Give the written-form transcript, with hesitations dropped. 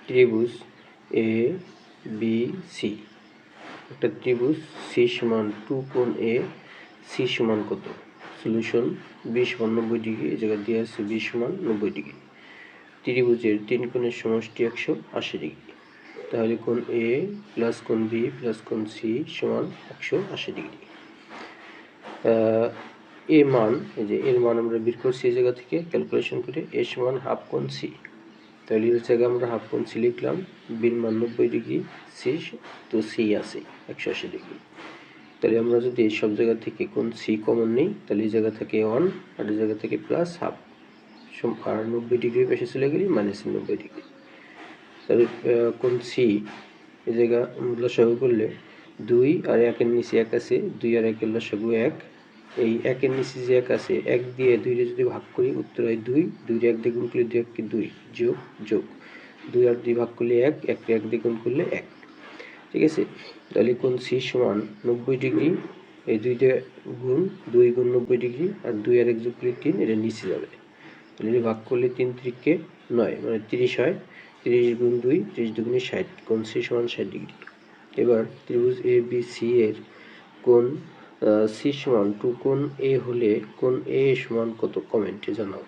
ত্রিভুজ A B C, একটা ত্রিভুজ সি সমান 2 কোণ এ, সি সমান কত? সলিউশন 20 সমান 90 ডিগ্রি, এই জায়গায় দেওয়া আছে 20 সমান 90 ডিগ্রি। ত্রিভুজের 3 কোণের সমষ্টি 180 ডিগ্রি, তাহলে কোণ এ প্লাস কোণ বি প্লাস কোণ সি সমান 180 ডিগ্রি। এ মান, এই যে এর মান আমরা বের করছি এই জায়গা থেকে ক্যালকুলেশন করে, এ সমান হাফ কোণ সি, তাহলে এর জায়গায় আমরা হাফ কোণ সি লিখলাম, বির মান 90 ডিগ্রি, সি তো সি আছে 180 ডিগ্রি। তাহলে আমরা যদি এই সব জায়গা থেকে কোণ সি কমন নিই, তাহলে এই জায়গা থেকে 1 আর এই জায়গা থেকে প্লাস হাফ, আর 90 ডিগ্রি পাশে চলে গেলে মাইনাস 90 ডিগ্রি। তাহলে কোণ সি এই জায়গা লসাগু করলে 2 আর 1 নিচে 1 আছে, 2 আর 1 লসাগু 1, এই 1 নিচে যে 1 আছে 1 দিয়ে 2 যদি ভাগ করি উত্তর হয় 2, 2 1 দিয়ে গুণ করলে 2 1 কে 2, যোগ যোগ 2 আর 2 ভাগ করলে 1, 1 কে 1 দিয়ে গুণ করলে 1, ঠিক আছে। তাহলে কোণ সি সমান 90 ডিগ্রি, এই 2 দিয়ে গুণ, 2 গুণ 90 ডিগ্রি, আর 2 আর 1 যোগ করলে 3, এটা নিচে যাবে, তাহলে ভাগ করলে 3 3 9, মানে 30 হয়, 30 গুণ 2, 30 দুগুণে 60, কোণ সি সমান 60 ডিগ্রি। এবার ত্রিভুজ এ বি সি এর কোণ সি সমান 2 কোণ এ হলে কোণ এ সমান কত? কমেন্টে জানাও।